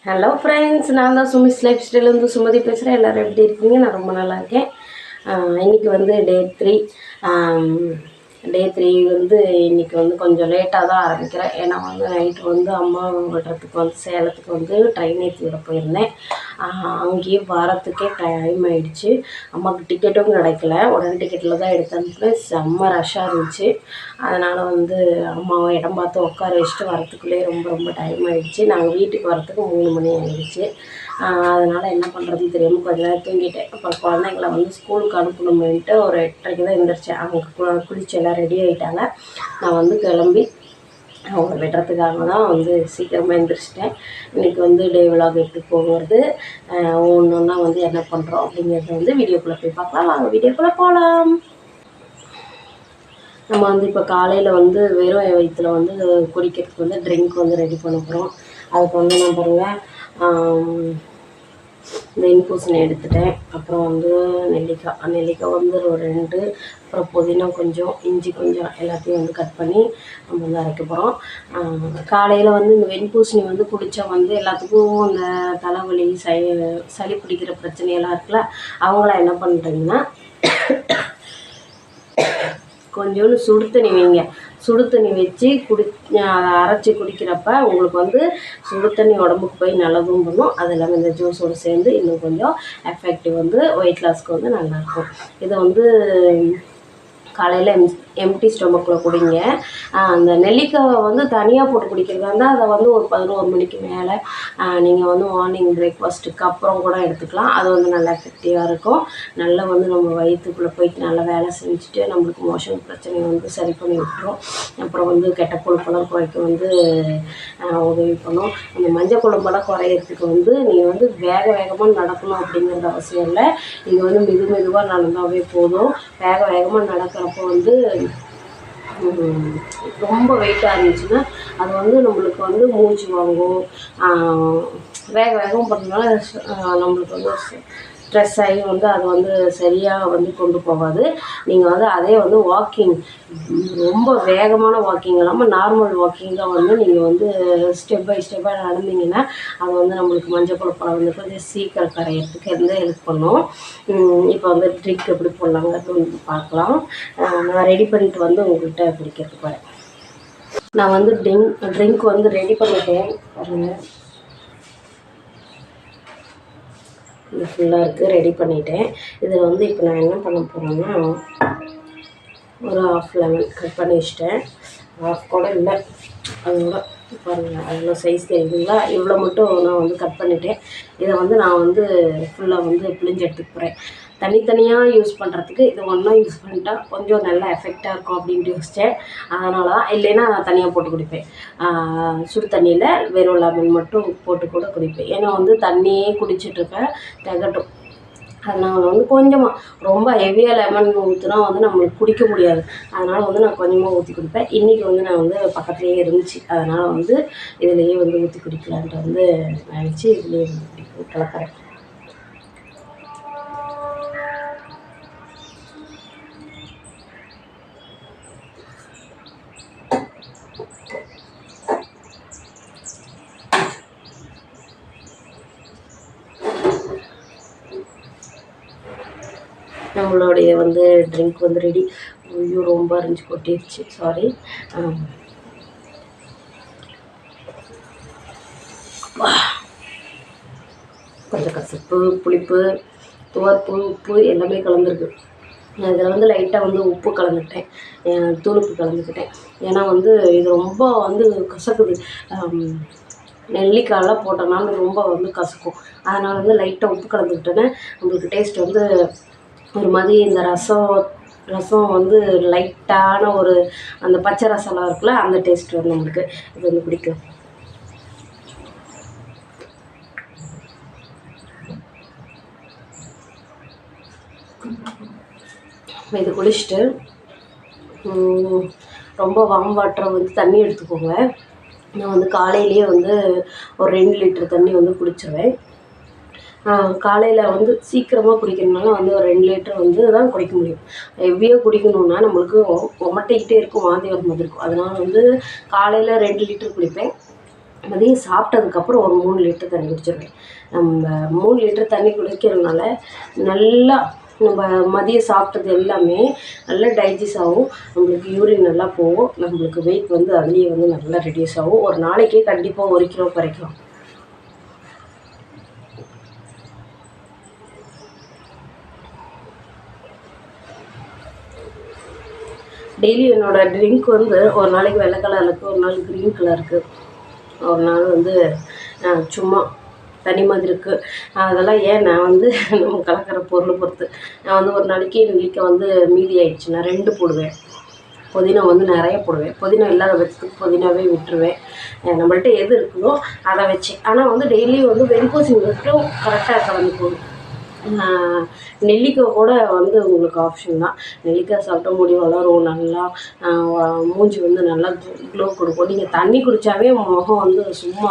Hello friends, நான் தான் Sumi's life ஸ்டைலேருந்து Sumathi பேசுகிறேன். எல்லோரும் எப்படி இருக்கீங்க? நான் ரொம்ப நல்லா இருக்கேன். இன்றைக்கி வந்து டே த்ரீ வந்து இன்றைக்கி வந்து கொஞ்சம் லேட்டாக தான் ஆரம்பிக்கிறேன். ஏன்னா வந்து நைட்டு வந்து அம்மா விடுறதுக்கு வந்து சேலத்துக்கு வந்து ட்ரெயின் ஏற்றி விட போயிருந்தேன். அங்கேயே வரத்துக்கே டைம் ஆகிடுச்சு. அம்மாவுக்கு டிக்கெட்டும் கிடைக்கல. உடனே டிக்கெட்டில் தான் எடுத்து அனுப்புனேன். செம்ம ரஷ்ஷாக இருந்துச்சு. அதனால் வந்து அம்மாவை இடம் பார்த்து உட்கார வச்சுட்டு வரத்துக்குள்ளேயே ரொம்ப ரொம்ப டைம் ஆகிடுச்சு. நாங்கள் வீட்டுக்கு வரத்துக்கு 3 மணி ஆகிடுச்சு. அதனால் என்ன பண்ணுறதுன்னு தெரியாமல் கொஞ்ச நேரம் தூங்கிட்டேன். அப்புறம் குழந்தைங்கள வந்து ஸ்கூலுக்கு அனுப்பணுமேன்ட்டு ஒரு 8:30க்கு தான் எழுந்திரிச்சேன். அவங்க குளிச்சு எல்லாம் ரெடி ஆகிட்டாங்க. நான் வந்து கிளம்பி அவங்கள விடுறதுக்காக தான் வந்து சீக்கிரமாக எழுந்திரிச்சிட்டேன். இன்றைக்கி வந்து டே விலாக் எப்படி போகிறது, ஒன்று ஒன்றா வந்து என்ன பண்ணுறோம் அப்படிங்கிறத வந்து வீடியோக்குள்ளே போய் பார்க்கலாம். வாங்க வீடியோக்குள்ளே போகலாம். நம்ம வந்து இப்போ காலையில் வந்து வெறும் வயிற்றில் வந்து குடிக்கிறதுக்கு வந்து ட்ரிங்க் வந்து ரெடி பண்ண போகிறோம். அதுக்கு வந்து நான் பாருங்கள், வெண்பூசணி எடுத்துட்டேன். அப்புறம் வந்து நெல்லிக்காய் வந்து ஒரு 2, அப்புறம் புதினா கொஞ்சம், இஞ்சி கொஞ்சம், எல்லாத்தையும் வந்து கட் பண்ணி நம்ம வந்து அரைக்க போகிறோம். காலையில் வந்து இந்த வெண்பூசணி வந்து குடித்தா வந்து எல்லாத்துக்கும் இந்த தலைவலி, சளி பிடிக்கிற பிரச்சனையெல்லாம் இருக்குல்ல, அவங்களாம் என்ன பண்ணுறீங்கன்னா கொஞ்சோண்டு சுடு தண்ணி வைங்க. சுடு தண்ணி வச்சு அரைச்சி குடிக்கிறப்ப உங்களுக்கு வந்து சுடு தண்ணி உடம்புக்கு போய் நல்லதும் பண்ணும். அது இல்லாமல் இந்த ஜூஸோடு சேர்ந்து இன்னும் கொஞ்சம் எஃபெக்டிவ் வந்து வெயிட் லாஸ்க்கு வந்து நல்லாயிருக்கும். இதை வந்து காலையில் எம்டி ஸ்டொமக்கில் குடிங்க. அந்த நெல்லிக்காவை வந்து தனியாக போட்டு குடிக்கிறதா இருந்தால் அதை வந்து ஒரு 11 மணிக்கு மேலே நீங்கள் வந்து மார்னிங் பிரேக்ஃபாஸ்ட்டுக்கு அப்புறம் கூட எடுத்துக்கலாம். அது வந்து நல்லா எஃபெக்டிவாக இருக்கும். நல்லா வந்து நம்ம வயிற்றுக்குள்ளே போயிட்டு நல்லா வேலை செஞ்சுட்டு நம்மளுக்கு மோஷன் பிரச்சனையை வந்து சரி பண்ணி விட்டுரும். அப்புறம் வந்து கெட்ட கொழுப்பெல்லாம் குறைக்க வந்து உதவி பண்ணும். அந்த மஞ்சள் கொழும்பெல்லாம் குறையிறதுக்கு வந்து நீங்கள் வந்து வேகமாக நடக்கணும் அப்படிங்கிறது அவசியம் இல்லை. நீங்கள் வந்து மெதுவாக நடந்தாவே போதும். வேகமாக நடக்கிறப்போ வந்து ரொம்ப வெயிட்டாக இருந்துச்சுன்னா அது வந்து நம்மளுக்கு வந்து மூச்சு வாங்கும். வேகம் பண்ணுறதுனால நம்மளுக்கு வந்து ஸ்ட்ரெஸ் ஆகி வந்து அது வந்து சரியாக வந்து கொண்டு போகாது. நீங்கள் வந்து அதே வந்து வாக்கிங், ரொம்ப வேகமான வாக்கிங் இல்லாமல் நார்மல் வாக்கிங் தான் வந்து நீங்கள் வந்து ஸ்டெப் பை ஸ்டெப்பாக நடந்தீங்கன்னா அது வந்து நம்மளுக்கு மஞ்சள் கொழுப்பை வந்து கொஞ்சம் சீக்கிரம் கரையிறதுக்கு வந்து ஹெல்ப் பண்ணும். இப்போ வந்து ட்ரிங்க் எப்படி போடலாங்கிறது வந்து பார்க்கலாம். நான் ரெடி பண்ணிட்டு வந்து உங்கள்கிட்ட குடிக்கிறதுக்கு வரேன். நான் வந்து ட்ரிங்க் வந்து ரெடி பண்ணிட்டேன் பாருங்கள். இது ஃபுல்லாக இருக்குது, ரெடி பண்ணிட்டேன். இதில் வந்து இப்போ நான் என்ன பண்ண போகிறேன்னா ஒரு 1/2 லெமன் கட் பண்ணி வச்சிட்டேன். 1/2 கூட இல்லை, அதோட பாருங்கள் அவ்வளோ சைஸ் தெரியுதுங்களா, இவ்வளோ மட்டும் நான் வந்து கட் பண்ணிட்டேன். இதை வந்து நான் வந்து ஃபுல்லாக வந்து பிழிஞ்சு எடுத்துக்க போகிறேன். தனித்தனியாக யூஸ் பண்ணுறதுக்கு இது ஒன்றா யூஸ் பண்ணிட்டா கொஞ்சம் நல்லா எஃபெக்டாக இருக்கும் அப்படின்ட்டு யோசித்தேன். அதனால தான், இல்லைன்னா நான் தனியாக போட்டு குடிப்பேன். சுடு தண்ணியில் வெறும் லெமன் மட்டும் போட்டு கூட குடிப்பேன். ஏன்னா வந்து தண்ணியே குடிச்சிட்ருக்கேன், திகட்டும். அதனால் வந்து கொஞ்சமாக, ரொம்ப ஹெவியாக லெமன் ஊற்றினா வந்து நம்மளுக்கு குடிக்க முடியாது. அதனால் வந்து நான் கொஞ்சமாக ஊற்றி குடிப்பேன். இன்றைக்கி வந்து நான் வந்து பக்கத்துலேயே இருந்துச்சு, அதனால் வந்து இதிலையே வந்து ஊற்றி குடிக்கலான்ட்டு வந்து நினச்சி இதுலேயே வந்து கலக்கிறேன். நம்மளுடைய வந்து ட்ரிங்க் வந்து ரெடி. ஐயோ ரொம்ப அரிஞ்சு கொட்டிடுச்சு, சாரி. கொஞ்சம் கசப்பு, புளிப்பு, துவர்ப்பு, உப்பு எல்லாமே கலந்துருக்கு. நான் இதில் வந்து லைட்டாக வந்து உப்பு கலந்துக்கிட்டேன், தூளுப்பு கலந்துக்கிட்டேன். ஏன்னா வந்து இது ரொம்ப வந்து கசக்குது. நெல்லிக்காயெல்லாம் போட்டனால ரொம்ப வந்து கசக்கும். அதனால் வந்து லைட்டாக உப்பு கலந்துக்கிட்டேன்னா உங்களுக்கு டேஸ்ட் வந்து ஒரு மாதிரி இந்த ரசம் வந்து லைட்டான ஒரு அந்த பச்சை ரசம்லாம் இருக்குல்ல, அந்த டேஸ்ட் வந்து நம்மளுக்கு இது வந்து பிடிக்கும். இது குடிச்சிட்டு ரொம்ப வார்ம் வாட்டரை வந்து தண்ணி எடுத்துக்கோங்க. நான் வந்து காலையிலேயே வந்து ஒரு 2 லிட்டர் தண்ணி வந்து குடிச்சிடுவேன். காலையில் வந்து சீக்கிரமாக குடிக்கணுனால வந்து ஒரு 2 லிட்டர் வந்து தான் குடிக்க முடியும். ஹெவியாக குடிக்கணுன்னா நம்மளுக்கு உமட்டிக்கிட்டே இருக்கும், வாந்தி வர மாதிரி இருக்கும். அதனால் வந்து காலையில் 2 லிட்டர் குடிப்பேன். மதியம் சாப்பிட்டதுக்கப்புறம் ஒரு 3 லிட்டர் தண்ணி குடிச்சிடுவேன். நம்ம 3 லிட்டர் தண்ணி குடிக்கிறதுனால நல்லா நம்ம மதியம் சாப்பிட்டது எல்லாமே நல்லா டைஜஸ்ட் ஆகும். நம்மளுக்கு யூரின் நல்லா போகும். நம்மளுக்கு வெயிட் வந்து அதுலேயே வந்து நல்லா ரெடியூஸ் ஆகும். ஒரு நாளைக்கே கண்டிப்பாக 1 கிலோ குறைக்கலாம். டெய்லி என்னோடய ட்ரிங்க் வந்து ஒரு நாளைக்கு வெள்ளை கலர் இருக்குது, ஒரு நாள் க்ரீன் கலர் இருக்குது, ஒரு நாள் வந்து சும்மா தனி மாதிரி இருக்குது. அதெல்லாம் ஏன் நான் வந்து நம்ம கலக்கிற பொருளை பொறுத்து நான் வந்து ஒரு நாளைக்கு நெல்லிக்காய் வந்து மீதி ஆயிடுச்சுன்னா 2 போடுவேன். புதினா வந்து நிறைய போடுவேன். புதினா இல்லாத பட்சத்துக்கு புதினாவே விட்டுருவேன். நம்மள்ட்ட எது இருக்குதோ அதை வச்சு. ஆனால் வந்து டெய்லி வந்து வெண்பூசி மட்டும் கரெக்டாக கலந்து போடும். நெல்லிக்காய் கூட வந்து உங்களுக்கு ஆப்ஷன் தான். நெல்லிக்காய் சாப்பிட்டா முடி வளரும், நல்லா மூஞ்சி வந்து நல்லா க்ளோ கொடுக்கும். நீங்கள் தண்ணி குடித்தாவே முகம் வந்து சும்மா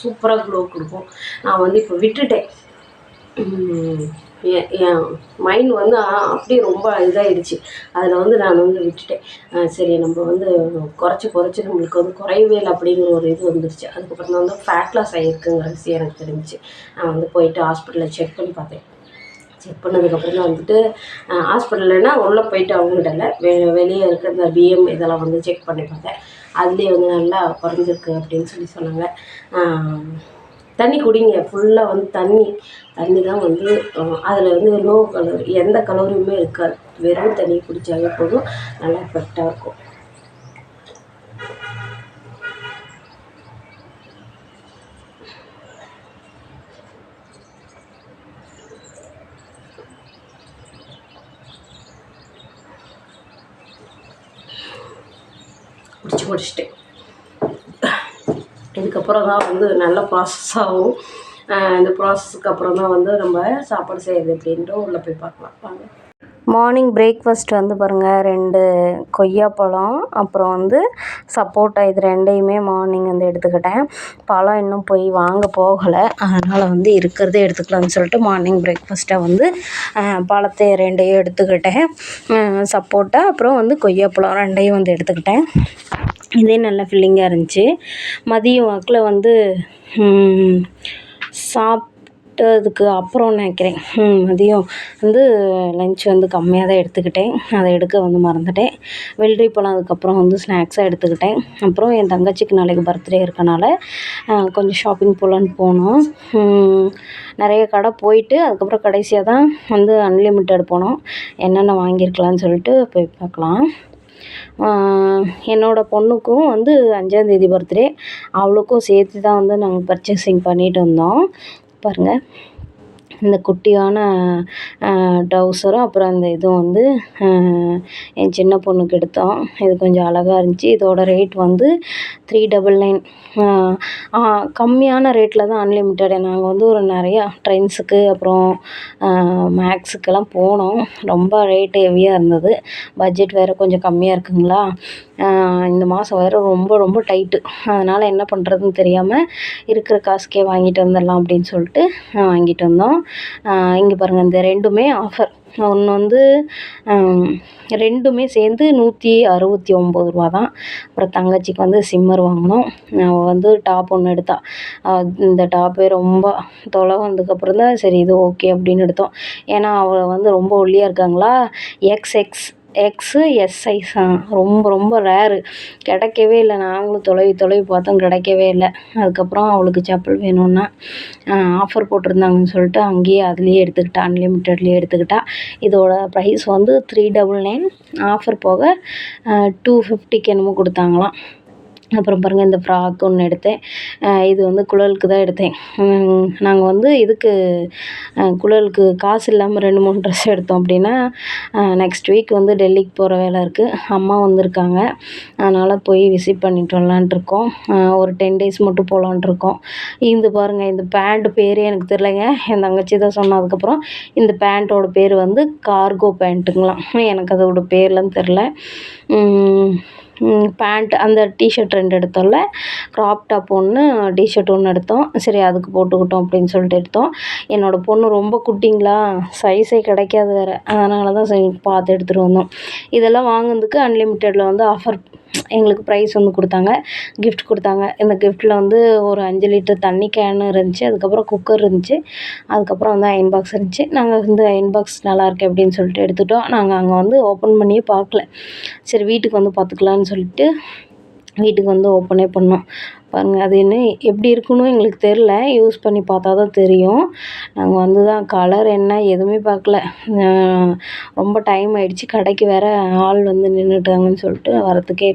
சூப்பராக க்ளோ கொடுக்கும். நான் வந்து இப்போ விட்டுட்டேன். என் மைண்ட் வந்து அப்படியே ரொம்ப இதாகிடுச்சு. அதில் வந்து நான் வந்து விட்டுட்டேன். சரி நம்ம வந்து குறைச்சி நம்மளுக்கு வந்து குறையவே இல்லை அப்படிங்கிற ஒரு இது வந்துருச்சு. அதுக்கப்புறம் தான் வந்து ஃபேட் லாஸ் ஆகிருக்குங்கிற விஷயம் எனக்கு தெரிஞ்சிச்சு. நான் வந்து போயிட்டு ஹாஸ்பிட்டலில் செக் பண்ணி பார்த்தேன். செக் பண்ணதுக்கப்புறம் தான் வந்துட்டு ஹாஸ்பிட்டல்னா உள்ளே போயிட்டு அவங்கள்ட்ட வெளியே இருக்க இந்த பிஎம் இதெல்லாம் வந்து செக் பண்ணி பார்த்தேன். அதுலேயே வந்து நல்லா குறைஞ்சிருக்கு அப்படின்னு சொன்னாங்க. தண்ணி குடிங்க, ஃபுல்லாக வந்து தண்ணி தான் வந்து அதில் வந்து லோ கலோரி, எந்த கலோரியுமே இருக்காது. வெறும் தண்ணி குடித்தாவே போதும், நல்லா எஃபெக்டாக இருக்கும். முடிச்சிட்டேன். இதுக்கப்புறம் தான் வந்து நல்ல ப்ராசஸ் ஆகும். இந்த ப்ராசஸ்க்கு அப்புறம் தான் வந்து நம்ம சாப்பாடு செய்கிறது அப்படின்ட்டு உள்ளே போய் பார்க்கலாம் வாங்க. மார்னிங் பிரேக்ஃபாஸ்ட் வந்து பாருங்கள், 2 கொய்யாப்பழம், அப்புறம் வந்து சப்போட்டா, இது 2யுமே மார்னிங் வந்து எடுத்துக்கிட்டேன். பழம் இன்னும் போய் வாங்க போகலை, அதனால் வந்து இருக்கிறதே எடுத்துக்கலாம்னு சொல்லிட்டு மார்னிங் பிரேக்ஃபாஸ்ட்டாக வந்து பழத்தை 2யும் எடுத்துக்கிட்டேன். சப்போட்டா அப்புறம் வந்து கொய்யாப்பழம் 2யும் வந்து எடுத்துக்கிட்டேன். இதே நல்லா ஃபில்லிங்காக இருந்துச்சு. மதியம் வாக்கில் வந்து சாப்பிட்டதுக்கு அப்புறம் நினைக்கிறேன், மதியம் வந்து லன்ச் வந்து கம்மியாக தான் எடுத்துக்கிட்டேன். அதை எடுக்க வந்து மறந்துட்டேன். வெள்ளரி பழம் அதுக்கப்புறம் வந்து ஸ்நாக்ஸாக எடுத்துக்கிட்டேன். அப்புறம் என் தங்கச்சிக்கு நாளைக்கு பர்த்டே இருக்கனால கொஞ்சம் ஷாப்பிங் போகலான்னு போனோம். நிறைய கடை போயிட்டு அதுக்கப்புறம் கடைசியாக தான் வந்து அன்லிமிட்டெட் போனோம். என்னென்ன வாங்கியிருக்கலான்னு சொல்லிட்டு போய் பார்க்கலாம். என்னோடய பொண்ணுக்கும் வந்து 5ஆந்தேதி பர்த்டே, அவளுக்கும் சேர்த்து தான் வந்து நாங்கள் பர்ச்சேசிங் பண்ணிட்டு வந்தோம். பாருங்கள், இந்த குட்டியான ட்ரௌசரும் அப்புறம் இந்த இதுவும் வந்து என் சின்ன பொண்ணுக்கு எடுத்தோம். இது கொஞ்சம் அழகாக இருந்துச்சு. இதோட ரேட் வந்து 399. கம்மியான ரேட்டில் தான் அன்லிமிட்டெட். நாங்கள் வந்து ஒரு நிறையா ட்ரெண்ட்ஸுக்கு அப்புறம் மேக்ஸுக்கெல்லாம் போனோம். ரொம்ப ரேட்டு ஹெவியாக இருந்தது. பட்ஜெட் வேறு கொஞ்சம் கம்மியாக இருக்குங்களா, இந்த மாதம் வேறு ரொம்ப ரொம்ப டைட்டு. அதனால் என்ன பண்ணுறதுன்னு தெரியாமல் இருக்கிற காசுக்கே வாங்கிட்டு வந்துடலாம் அப்படின்னு சொல்லிட்டு வாங்கிட்டு வந்தோம். இங்கே பாருங்கள், இந்த 2மே ஆஃபர். ஒன்று வந்து 2மே சேர்ந்து 169 ரூபா தான். அப்புறம் தங்கச்சிக்கு வந்து சிம்மர் வாங்கினோம். அவள் வந்து டாப் ஒன்று எடுத்தா. இந்த டாப்பே ரொம்ப தொலை வந்ததுக்கப்புறம் தான் சரி இது ஓகே அப்படின்னு எடுத்தோம். ஏன்னா அவள் வந்து ரொம்ப ஒல்லியாக இருக்காங்களா, எக்ஸு எஸ் சைஸ் ரொம்ப ரொம்ப ரேரு, கிடைக்கவே இல்லை. நாங்களும் தொலைவி பார்த்தோம், கிடைக்கவே இல்லை. அதுக்கப்புறம் அவளுக்கு செப்பல் வேணும்னா ஆஃபர் போட்டிருந்தாங்கன்னு சொல்லிட்டு அங்கேயே அதுலேயே எடுத்துக்கிட்டா, அன்லிமிட்டட்லேயே எடுத்துக்கிட்டா. இதோட ப்ரைஸ் வந்து 399, ஆஃபர் போக 250க்கு என்னமோ கொடுத்தாங்களாம். அப்புறம் பாருங்கள், இந்த ஃப்ராக் ஒன்று எடுத்தேன். இது வந்து குழலுக்கு தான் எடுத்தேன். நாங்கள் வந்து இதுக்கு குழலுக்கு காசு இல்லாமல் 2-3 ட்ரெஸ் எடுத்தோம். அப்படின்னா நெக்ஸ்ட் வீக் வந்து டெல்லிக்கு போகிற வேலை இருக்குது. அம்மா வந்திருக்காங்க, அதனால் போய் விசிட் பண்ணிட்டு வரலான்ட்ருக்கோம். ஒரு 10 டேஸ் மட்டும் போகலான்ட்ருக்கோம். இது பாருங்கள், இந்த பேண்ட்டு பேரே எனக்கு தெரிலங்க, என் தங்கச்சி தான் சொன்னதுக்கப்புறம். இந்த பேண்ட்டோட பேர் வந்து கார்கோ பேண்ட்டுங்களாம். எனக்கு அதோட பேர்லாம் தெரில. பேண்ட், அந்த டிஷர்ட் 2 எடுத்தோம்ல, க்ராப் டாப் ஒன்று, டிஷர்ட் ஒன்று எடுத்தோம். சரி அதுக்கு போட்டுக்கிட்டோம் அப்படின்னு சொல்லிட்டு எடுத்தோம். என்னோடய பொண்ணு ரொம்ப குட்டிங்களா, சைஸே கிடைக்காது வேறு, அதனால தான் சரி பார்த்து எடுத்துகிட்டு வந்தோம். இதெல்லாம் வாங்கினதுக்கு அன்லிமிட்டெடில் வந்து ஆஃபர் எங்களுக்கு ப்ரைஸ் வந்து கொடுத்தாங்க, கிஃப்ட் கொடுத்தாங்க. இந்த கிஃப்ட்டில் வந்து ஒரு 5 லிட்டர் தண்ணி கேன் இருந்துச்சு, அதுக்கப்புறம் குக்கர் இருந்துச்சு, அதுக்கப்புறம் வந்து அயர்ன் பாக்ஸ் இருந்துச்சு. நாங்கள் வந்து அயர்ன் பாக்ஸ் நல்லாயிருக்கு அப்படின்னு சொல்லிட்டு எடுத்துட்டோம். நாங்கள் அங்கே வந்து ஓப்பன் பண்ணியே பார்க்கல. சரி வீட்டுக்கு வந்து பார்த்துக்கலான்னு சொல்லிட்டு வீட்டுக்கு வந்து ஓப்பனே பண்ணோம். பாருங்கள் அது என்ன எப்படி இருக்குன்னு எங்களுக்கு தெரில, யூஸ் பண்ணி பார்த்தா தான் தெரியும். நாங்கள் வந்து தான் கலர் என்ன எதுவுமே பார்க்கல. ரொம்ப டைம் ஆயிடுச்சு, கடைக்கு வேறு ஆள் வந்து நின்றுட்டாங்கன்னு சொல்லிட்டு வரத்துக்கே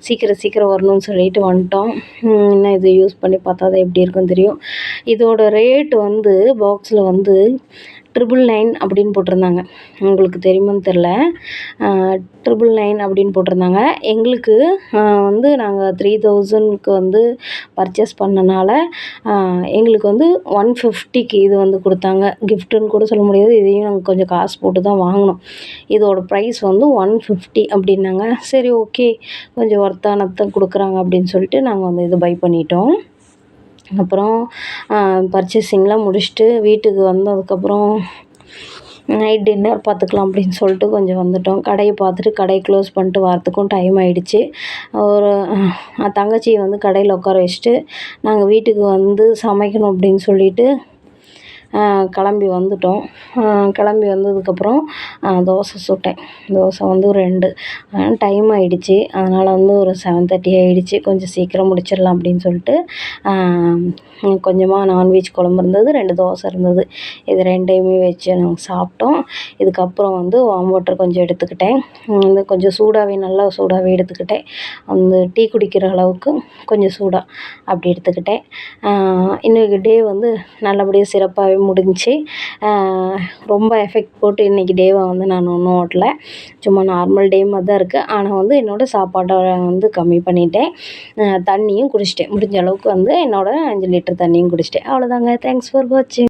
சீக்கிரம் சீக்கிரம் வரணும்னு சொல்லிட்டு வந்துட்டோம். இன்னும் இது யூஸ் பண்ணி பார்த்தா தான் எப்படி இருக்குன்னு தெரியும். இதோட ரேட் வந்து பாக்ஸில் வந்து 999 அப்படின்னு போட்டிருந்தாங்க. உங்களுக்கு தெரியுமான்னு தெரில. 999 அப்படின்னு போட்டிருந்தாங்க. எங்களுக்கு வந்து நாங்கள் 3000க்கு வந்து பர்ச்சேஸ் பண்ணனால எங்களுக்கு வந்து 150க்கு இது வந்து கொடுத்தாங்க. கிஃப்ட்டுன்னு கூட சொல்ல முடியாது, இதையும் நாங்கள் கொஞ்சம் காசு போட்டு தான் வாங்கினோம். இதோட ப்ரைஸ் வந்து 150 அப்படின்னாங்க. சரி ஓகே, கொஞ்சம் ஒர்த்தானதான் கொடுக்குறாங்க அப்படின்னு சொல்லிட்டு நாங்கள் வந்து இது பை பண்ணிட்டோம். அப்புறம் பர்ச்சேசிங்லாம் முடிச்சுட்டு வீட்டுக்கு வந்ததுக்கப்புறம் நைட் டின்னர் பார்த்துக்கலாம் அப்படின்னு சொல்லிட்டு கொஞ்சம் வந்துட்டோம். கடையை பார்த்துட்டு கடையை க்ளோஸ் பண்ணிட்டு வரத்துக்கும் டைம் ஆகிடுச்சு. ஒரு தங்கச்சியை வந்து கடையில் உட்கார வச்சுட்டு நாங்கள் வீட்டுக்கு வந்து சமைக்கணும் அப்படின்னு சொல்லிட்டு கிளம்பி வந்துட்டோம். கிளம்பி வந்ததுக்கப்புறம் தோசை சுட்டேன். தோசை வந்து ஒரு 2 டைம் ஆகிடுச்சு. அதனால் வந்து ஒரு 7:30 ஆகிடுச்சு. கொஞ்சம் சீக்கிரம் முடிச்சிடலாம் அப்படின்னு சொல்லிட்டு கொஞ்சமாக நான்வெஜ் குழம்பு இருந்தது, 2 தோசை இருந்தது. இது 2யுமே வச்சு நாங்கள் சாப்பிட்டோம். இதுக்கப்புறம் வந்து வார்ம் வாட்டர் கொஞ்சம் எடுத்துக்கிட்டேன். வந்து கொஞ்சம் சூடாகவே நல்லா சூடாகவே எடுத்துக்கிட்டேன். அந்த டீ குடிக்கிற அளவுக்கு கொஞ்சம் சூடாக அப்படி எடுத்துக்கிட்டேன். இன்றைக்கி டே வந்து நல்லபடியாக சிறப்பாகவே முடிஞ்சுச்சு. ரொம்ப எஃபெக்ட் போட்டு இன்றைக்கி டேவை வந்து நான் ஒன்றும் ஓட்டல, சும்மா நார்மல் டே மாதிரி தான் இருக்குது. ஆனால் வந்து என்னோடய சாப்பாட்டை வந்து கம்மி பண்ணிட்டேன். தண்ணியும் குடிச்சிட்டேன், முடிஞ்ச அளவுக்கு வந்து என்னோடய 5 லிட்டர் தண்ணியும் குடிச்சிட்டேன். அவ்வளோதாங்க. தேங்க்ஸ் ஃபார் வாட்சிங்.